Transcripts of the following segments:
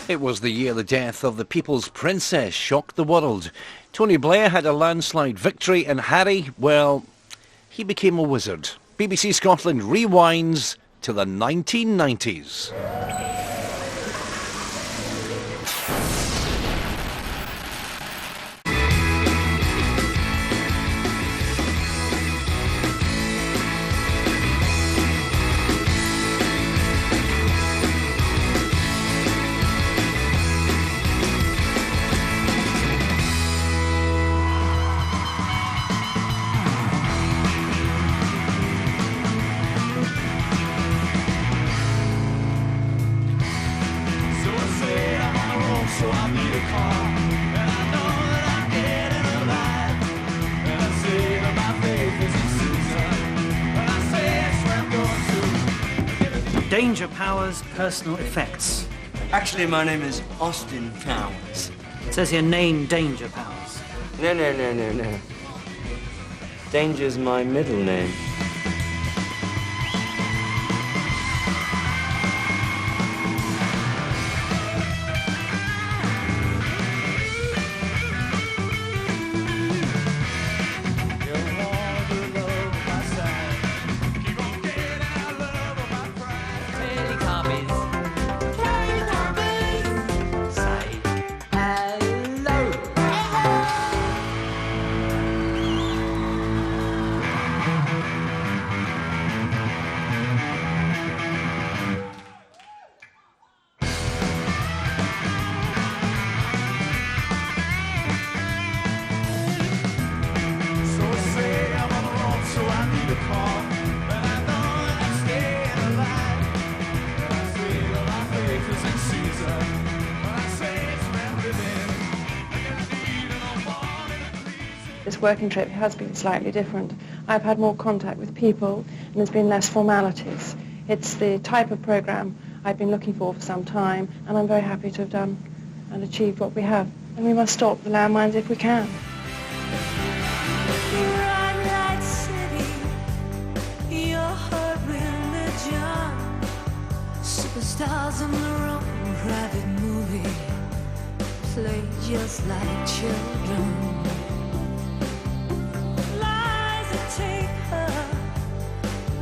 It was the year the death of the People's Princess shocked the world. Tony Blair had a landslide victory and Harry, well, he became a wizard. BBC Scotland rewinds to the 1990s. Danger Powers personal effects. Actually, my name is Austin Powers. It says here, name Danger Powers. No. Danger's my middle name. This working trip has been slightly different. I've had more contact with people and there's been less formalities. It's the type of programme I've been looking for some time, and I'm very happy to have done and achieved what we have. And we must stop the landmines if we can. Superstars on their own private movie play just like children. Lies that take her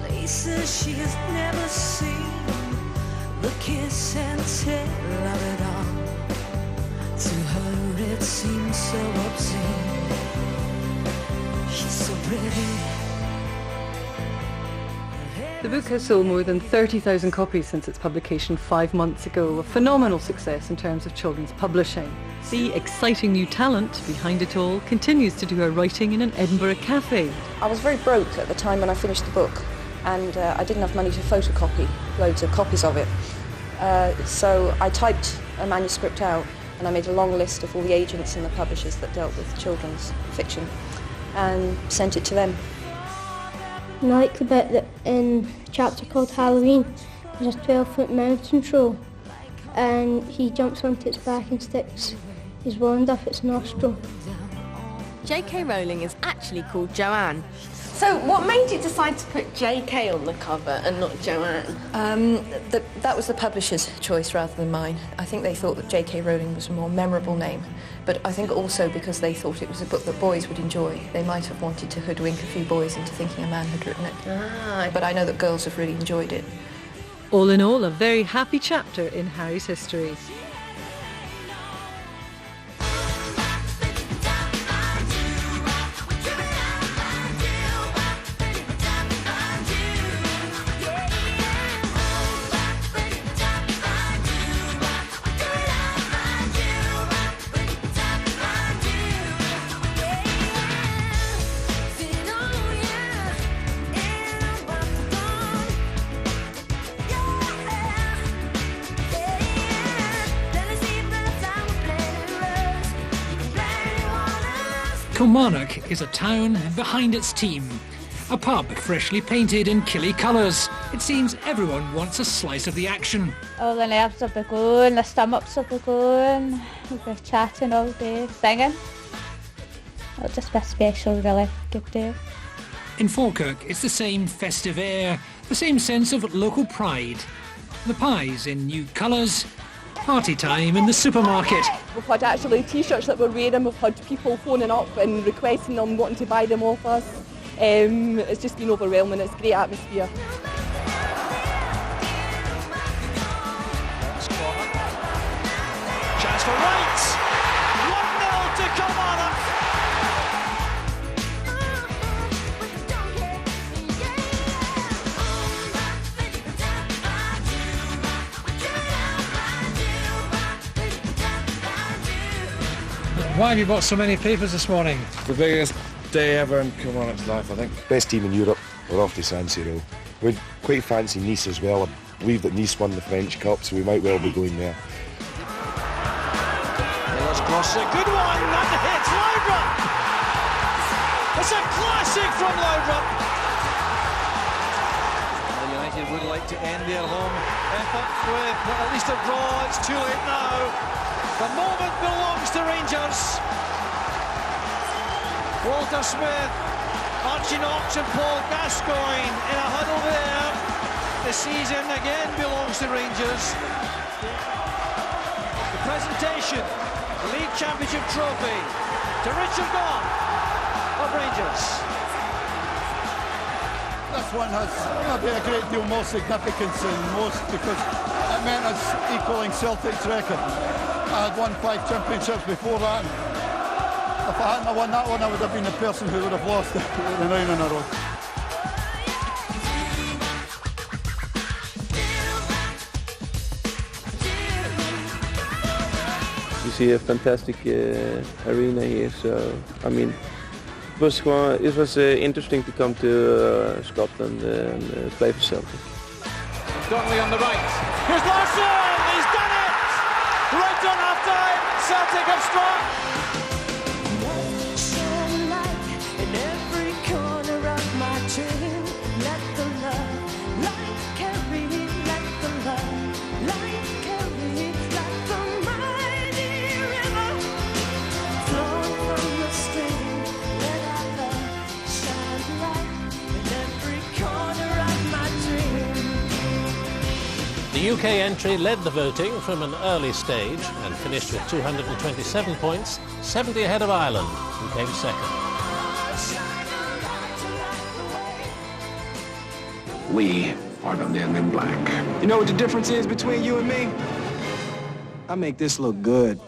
places she has never seen. The kiss and tell of it all. To her it seems so obscene. She's so pretty. The book has sold more than 30,000 copies since its publication 5 months ago, a phenomenal success in terms of children's publishing. The exciting new talent behind it all continues to do her writing in an Edinburgh cafe. I was very broke at the time when I finished the book, and I didn't have money to photocopy loads of copies of it. So I typed a manuscript out, and I made a long list of all the agents and the publishers that dealt with children's fiction, and sent it to them. I like the bit that in a chapter called Halloween, there's a 12-foot mountain troll, and he jumps onto its back and sticks his wand up its nostril. J.K. Rowling is actually called Joanne. So what made you decide to put J.K. on the cover and not Joanne? That was the publisher's choice rather than mine. I think they thought that J.K. Rowling was a more memorable name, but I think also because they thought it was a book that boys would enjoy. They might have wanted to hoodwink a few boys into thinking a man had written it. But I know that girls have really enjoyed it. All in all, a very happy chapter in Harry's history. Kilmarnock is a town behind its team. A pub freshly painted in Killie colours. It seems everyone wants a slice of the action. All the nerves will be going, the stomachs will be going, we'll be chatting all day, singing. It'll just be a special, really good day. In Falkirk, it's the same festive air, the same sense of local pride. The pies in new colours, Party time in the supermarket. We've had actually T-shirts that we're wearing, we've had people phoning up and requesting them, wanting to buy them off us. It's just been overwhelming, it's a great atmosphere. Chance for Wright! 1-0 to Kilmarnock! Why have you bought so many papers this morning? The biggest day ever in Kilmarnock's life, I think. Best team in Europe. We're off to San Siro. We'd quite fancy Nice as well. I believe that Nice won the French Cup, so we might well be going there. Miller's cross, a good one, and hits Laudrup! It's a classic from Laudrup! United would like to end their home effort with at least a draw. It's too late now. The moment belongs to Rangers. Walter Smith, Archie Knox and Paul Gascoigne in a huddle there. The season again belongs to Rangers. The presentation, the League Championship trophy to Richard Gaughan of Rangers. This one has maybe a great deal more significance than most because it meant us equalling Celtic's record. I had won 5 championships before that. If I hadn't won that one, I would have been the person who would have lost the 9 in a row. You see a fantastic arena here, so I mean, it was interesting to come to Scotland and play for Celtic. Donnelly on the right. Here's Larsson! He's done it! Right on half-time, Celtic have struck! The UK entry led the voting from an early stage and finished with 227 points, 70 ahead of Ireland, who came second. We are the men in black. You know what the difference is between you and me? I make this look good.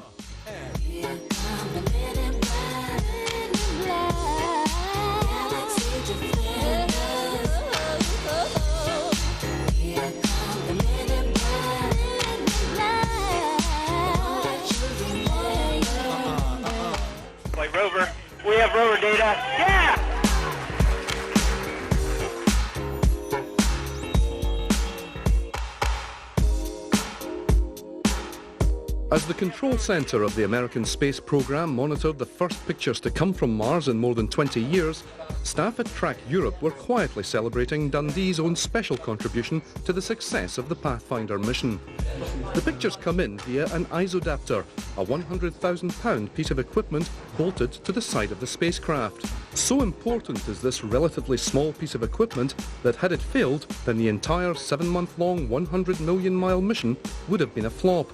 Rover. We have rover data. Yeah! As the control centre of the American space programme monitored the first pictures to come from Mars in more than 20 years, staff at Track Europe were quietly celebrating Dundee's own special contribution to the success of the Pathfinder mission. The pictures come in via an isodapter, a £100,000 piece of equipment bolted to the side of the spacecraft. So important is this relatively small piece of equipment that had it failed, then the entire 7-month-long 100 million mile mission would have been a flop.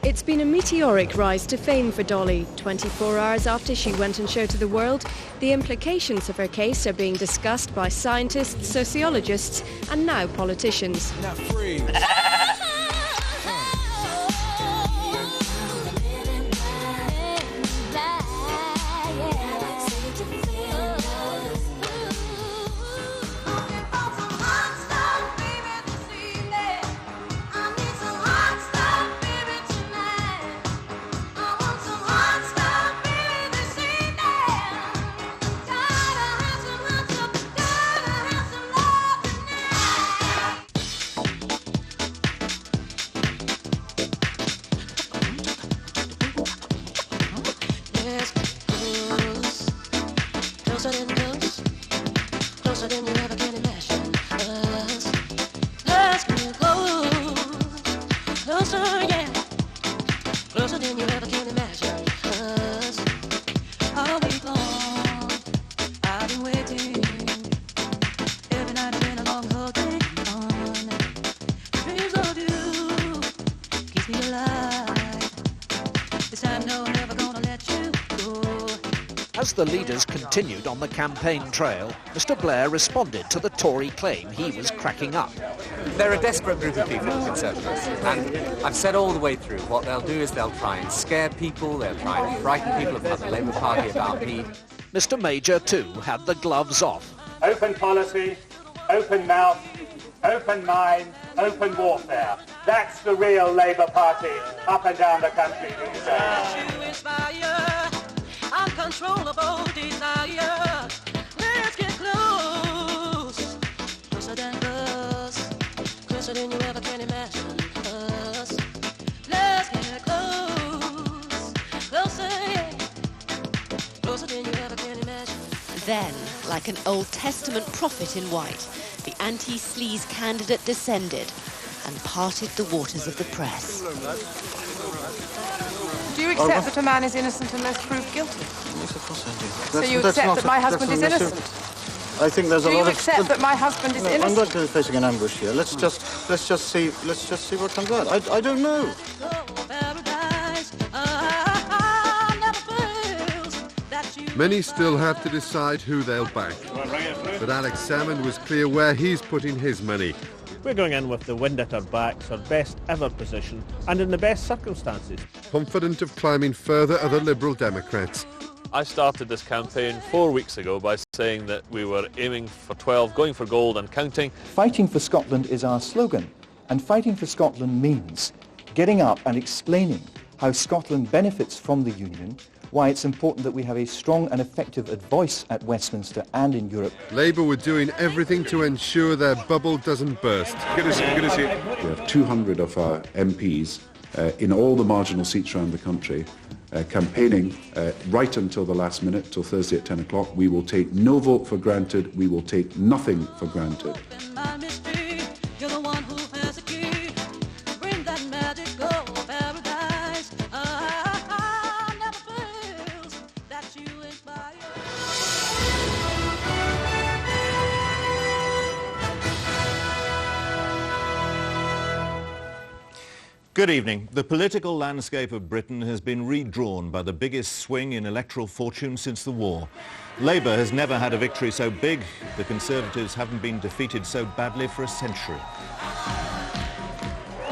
It's been a meteoric rise to fame for Dolly. 24 hours after she went on show to the world, the implications of her case are being discussed by scientists, sociologists and now politicians. Not free. As the leaders continued on the campaign trail, Mr Blair responded to the Tory claim he was cracking up. They're a desperate group of people, the Conservatives, and I've said all the way through, what they'll do is they'll try and scare people, they'll try and frighten people about the Labour Party, about me. Mr Major, too, had the gloves off. Open policy, open mouth, open mind, open warfare. That's the real Labour Party up and down the country these days. Uncontrollable desire. Let's get close, closer than us, closer than you ever can imagine us. Let's get close, closer, yeah, closer than you ever can imagine. Then, like an Old Testament prophet in white, the anti-sleaze candidate descended and parted the waters of the press. Do you accept that a man is innocent unless proved guilty? Yes, of course I do. So you accept that my husband is innocent? I think there's a lot of... Do you accept that my husband is innocent? I'm not going to be facing an ambush here. Let's just see what comes out. I don't know. Many still have to decide who they'll back. But Alex Salmond was clear where he's putting his money. We're going in with the wind at our backs, our best ever position, and in the best circumstances. Confident of climbing further are the Liberal Democrats. I started this campaign 4 weeks ago by saying that we were aiming for 12, going for gold and counting. Fighting for Scotland is our slogan, and fighting for Scotland means getting up and explaining how Scotland benefits from the Union, why it's important that we have a strong and effective voice at Westminster and in Europe. Labour were doing everything to ensure their bubble doesn't burst. Good to see you. We have 200 of our MPs in all the marginal seats around the country campaigning right until the last minute, till Thursday at 10 o'clock. We will take no vote for granted. We will take nothing for granted. Good evening. The political landscape of Britain has been redrawn by the biggest swing in electoral fortune since the war. Labour has never had a victory so big. The Conservatives haven't been defeated so badly for a century.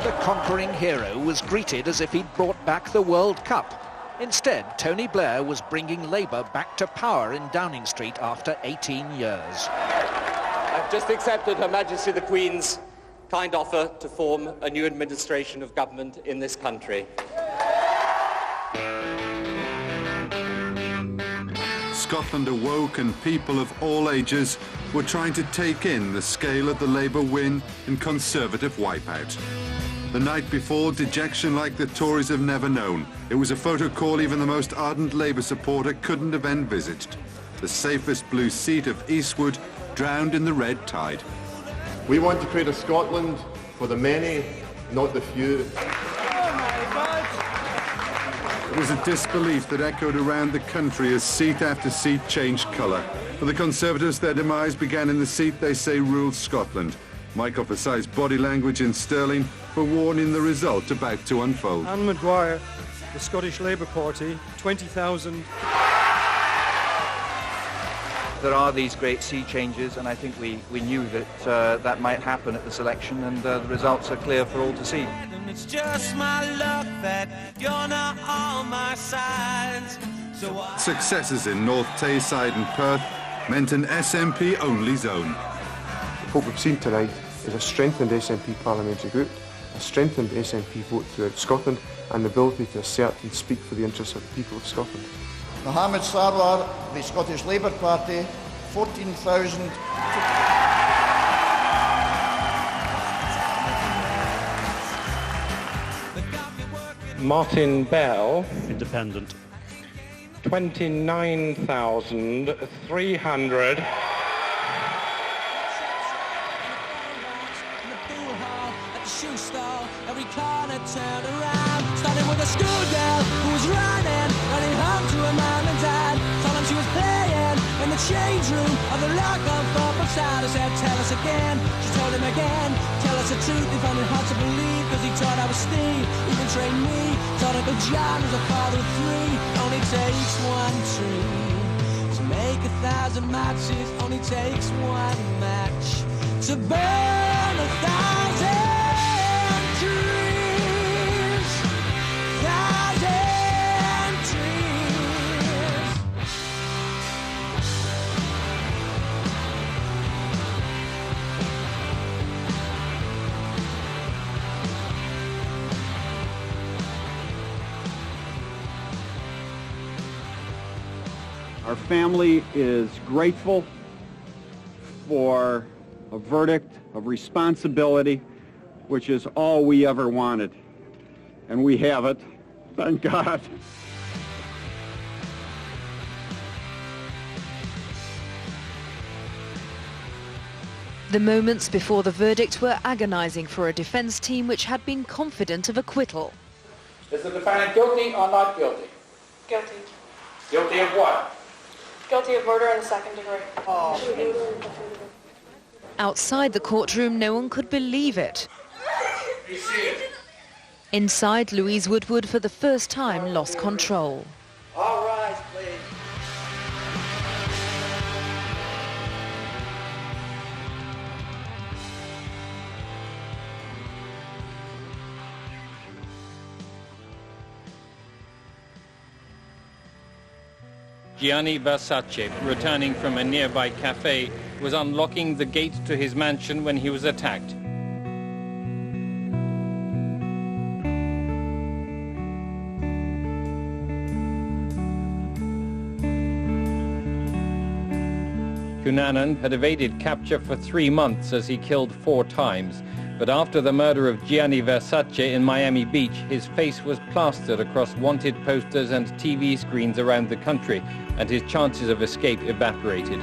The conquering hero was greeted as if he'd brought back the World Cup. Instead, Tony Blair was bringing Labour back to power in Downing Street after 18 years. I've just accepted Her Majesty the Queen's kind offer to form a new administration of government in this country. Scotland awoke and people of all ages were trying to take in the scale of the Labour win and Conservative wipeout. The night before, dejection like the Tories have never known. It was a photo call even the most ardent Labour supporter couldn't have envisaged. The safest blue seat of Eastwood drowned in the red tide. We want to create a Scotland for the many, not the few. It was a disbelief that echoed around the country as seat after seat changed colour. For the Conservatives, their demise began in the seat they say ruled Scotland. Michael Forsyth's body language in Stirling forewarning the result about to unfold. Anne Maguire, the Scottish Labour Party, 20,000. There are these great sea changes, and I think we knew that that might happen at this election, and the results are clear for all to see. It's just my luck that you're not on my sides. Successes in North Tayside and Perth meant an SNP-only zone. What we've seen tonight is a strengthened SNP parliamentary group, a strengthened SNP vote throughout Scotland, and the ability to assert and speak for the interests of the people of Scotland. Mohamed Sarwar, the Scottish Labour Party, 14,000. Martin Bell, Independent, 29,300. Every corner turned around, starting with a schoolgirl who was running home to her mum and dad. Told them she was playing in the change room of the lock-up up outside. I said, tell us again. She told him again, tell us the truth. He found it hard to believe, cause he thought I was Steve. Even trained me, thought Uncle John was a father of three. Only takes one tree 1,000 matches, only takes one match to burn 1,000 trees, 1,000 trees. Our family is grateful for a verdict of responsibility, which is all we ever wanted. And we have it, thank God. The moments before the verdict were agonizing for a defense team which had been confident of acquittal. Is the defendant guilty or not guilty? Guilty. Guilty of what? Guilty of murder in the second degree. Outside the courtroom, no one could believe it. Inside, Louise Woodward for the first time lost control. All rise, please. Gianni Versace, returning from a nearby cafe, was unlocking the gate to his mansion when he was attacked. Cunanan had evaded capture for 3 months as he killed 4 times. But after the murder of Gianni Versace in Miami Beach, his face was plastered across wanted posters and TV screens around the country, and his chances of escape evaporated.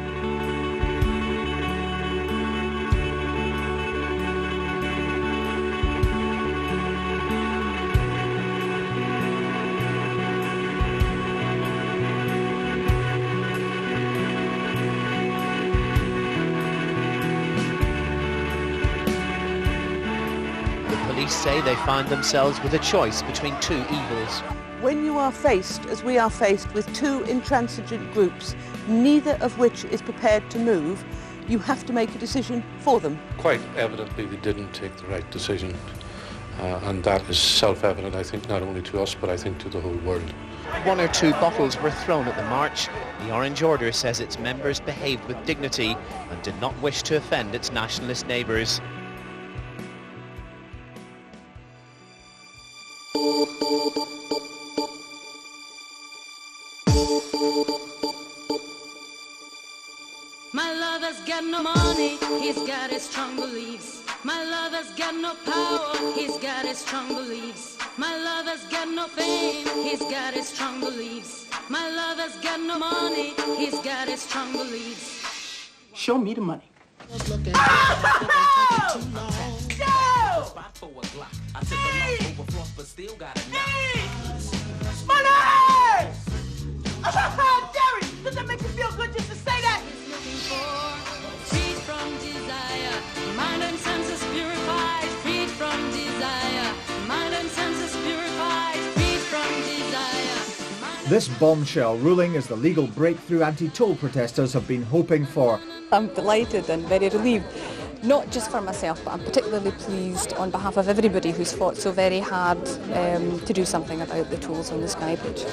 Say they find themselves with a choice between 2 evils. When you are faced, as we are faced, with 2 intransigent groups, neither of which is prepared to move, you have to make a decision for them. Quite evidently we didn't take the right decision, and that is self-evident, I think, not only to us, but I think to the whole world. 1 or 2 bottles were thrown at the march. The Orange Order says its members behaved with dignity and did not wish to offend its nationalist neighbours. My lover's got no money, he's got his strong beliefs. My lover's got no power, he's got his strong beliefs. My lover's got no fame, he's got his strong beliefs. My lover's got no money, he's got his strong beliefs. Show me the money. Money! Derry, does that make you feel good just to say that? Freed from desire, mind and senses purified. Freed from desire, mind and senses purified. Freed from desire. This bombshell ruling is the legal breakthrough anti-toll protesters have been hoping for. I'm delighted and very relieved, not just for myself, but I'm particularly pleased on behalf of everybody who's fought so very hard to do something about the tolls on the Skye Bridge.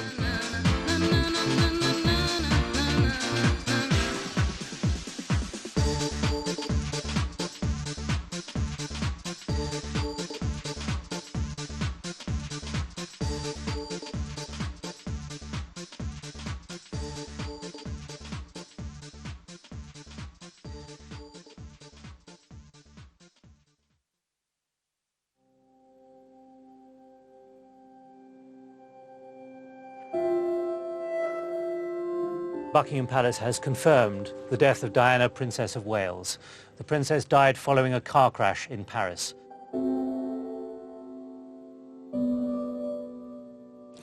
Buckingham Palace has confirmed the death of Diana, Princess of Wales. The princess died following a car crash in Paris.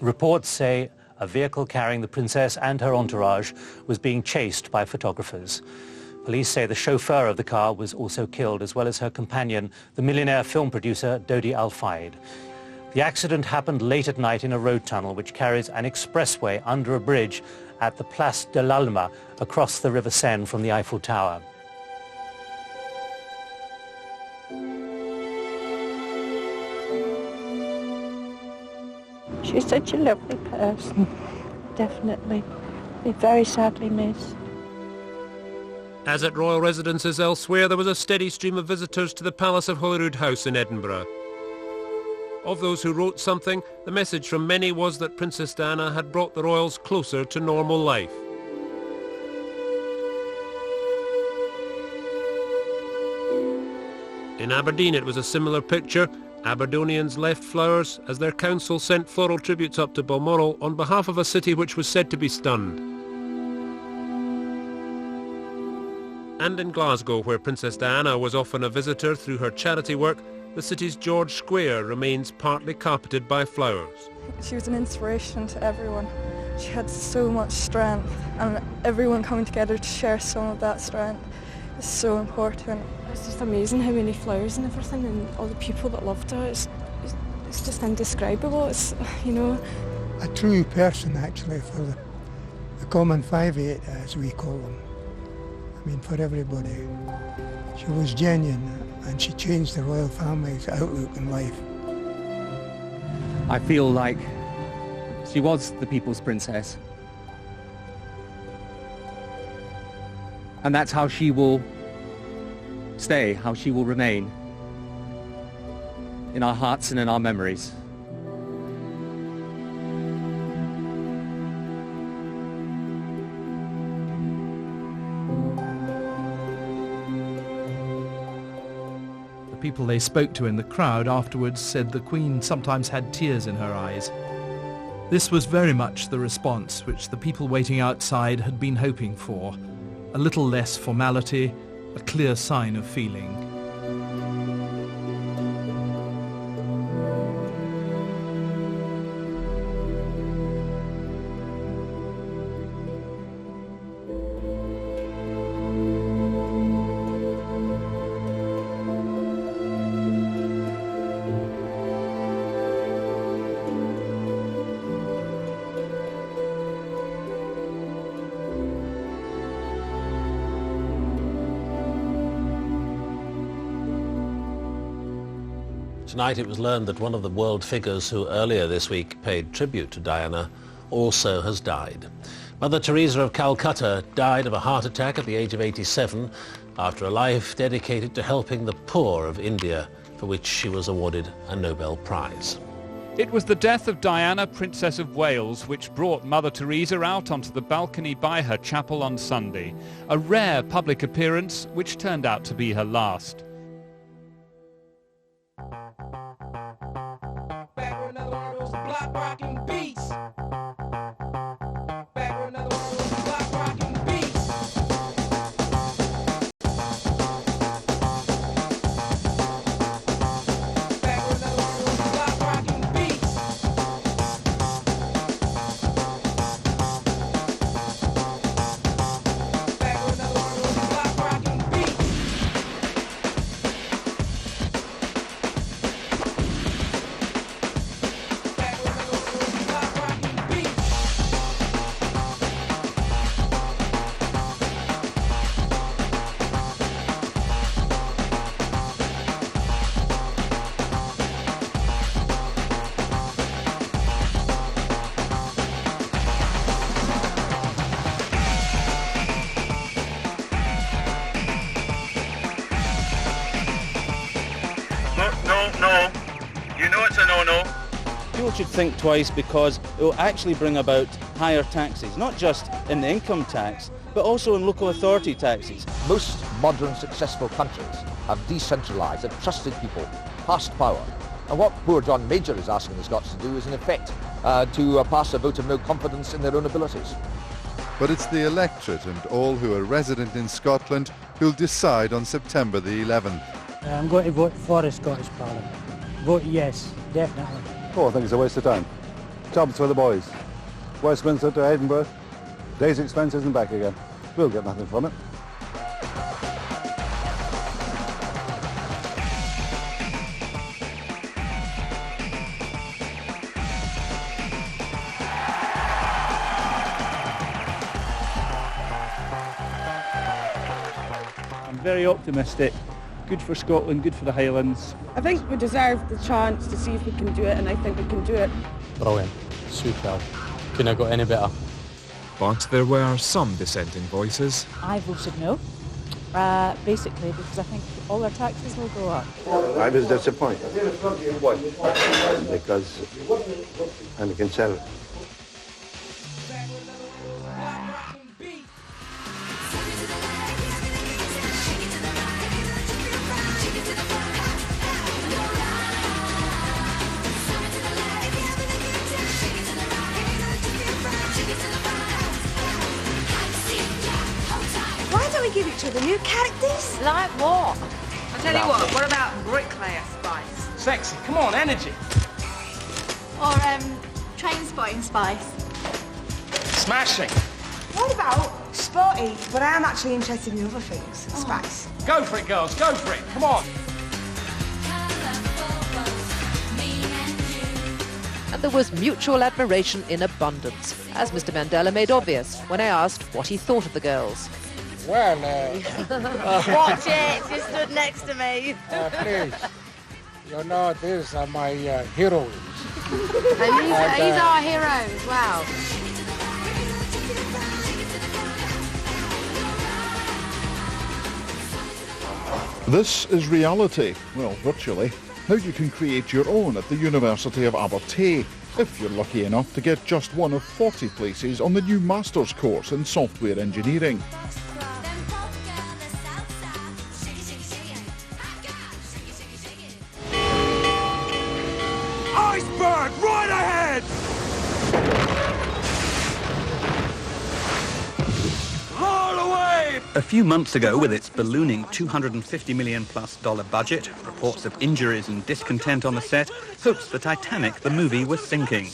Reports say a vehicle carrying the princess and her entourage was being chased by photographers. Police say the chauffeur of the car was also killed, as well as her companion, the millionaire film producer Dodi Al Fayed. The accident happened late at night in a road tunnel which carries an expressway under a bridge at the Place de l'Alma across the River Seine from the Eiffel Tower. She's such a lovely person, definitely. Be very sadly missed. As at royal residences elsewhere, there was a steady stream of visitors to the Palace of Holyrood House in Edinburgh. Of those who wrote something, the message from many was that Princess Diana had brought the royals closer to normal life. In Aberdeen it was a similar picture. Aberdonians left flowers as their council sent floral tributes up to Balmoral on behalf of a city which was said to be stunned. And in Glasgow, where Princess Diana was often a visitor through her charity work, the city's George Square remains partly carpeted by flowers. She was an inspiration to everyone. She had so much strength, and everyone coming together to share some of that strength is so important. It's just amazing how many flowers and everything, and all the people that loved her. It's just indescribable. It's, you know, a true person actually for the common 5-8 as we call them. I mean, for everybody. She was genuine, and she changed the royal family's outlook in life. I feel like she was the people's princess. And that's how she will stay, how she will remain in our hearts and in our memories. The people they spoke to in the crowd afterwards said the Queen sometimes had tears in her eyes. This was very much the response which the people waiting outside had been hoping for. A little less formality, a clear sign of feeling. Tonight it was learned that one of the world figures who earlier this week paid tribute to Diana also has died. Mother Teresa of Calcutta died of a heart attack at the age of 87 after a life dedicated to helping the poor of India, for which she was awarded a Nobel Prize. It was the death of Diana, Princess of Wales, which brought Mother Teresa out onto the balcony by her chapel on Sunday, a rare public appearance which turned out to be her last. No. You know it's a no-no. People should think twice because it will actually bring about higher taxes, not just in the income tax, but also in local authority taxes. Most modern successful countries have decentralised, have trusted people, passed power. And what poor John Major is asking the Scots to do is in effect to pass a vote of no confidence in their own abilities. But it's the electorate and all who are resident in Scotland who'll decide on September the 11th. I'm going to vote for the Scottish Parliament. Vote yes, definitely. Oh, I think it's a waste of time. Jobs for the boys. Westminster to Edinburgh, day's expenses and back again. We'll get nothing from it. I'm very optimistic. Good for Scotland, good for the Highlands. I think we deserve the chance to see if we can do it, and I think we can do it. Brilliant. Superb. Couldn't have got any better. But there were some dissenting voices. I voted no, basically because I think all our taxes will go up. I was disappointed. Why? Because I'm a Conservative. Why don't we give each other new characters? Like what? I'll tell you what about bricklayer spice? Sexy, come on, energy. Or, train spotting spice. Smashing. What about sporty, but I am actually interested in other things, spice? Go for it, girls, go for it, come on. And there was mutual admiration in abundance, as Mr. Mandela made obvious when I asked what he thought of the girls. Well, Watch it, she stood next to me. please, you know, these are my heroes. And these are heroes, wow. This is reality, well, virtually. Now you can create your own at the University of Abertay, if you're lucky enough to get just one of 40 places on the new Masters course in Software Engineering. Iceberg, right ahead! Haul away! A few months ago, with its ballooning $250 million+ budget, reports of injuries and discontent on the set, hopes the Titanic, the movie, was sinking.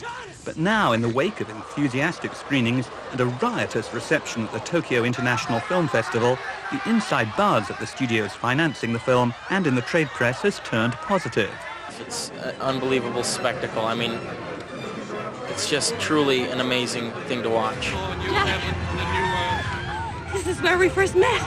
But now, in the wake of enthusiastic screenings and a riotous reception at the Tokyo International Film Festival, the inside buzz at the studios financing the film and in the trade press has turned positive. It's an unbelievable spectacle. I mean, it's just truly an amazing thing to watch. This is where we first met.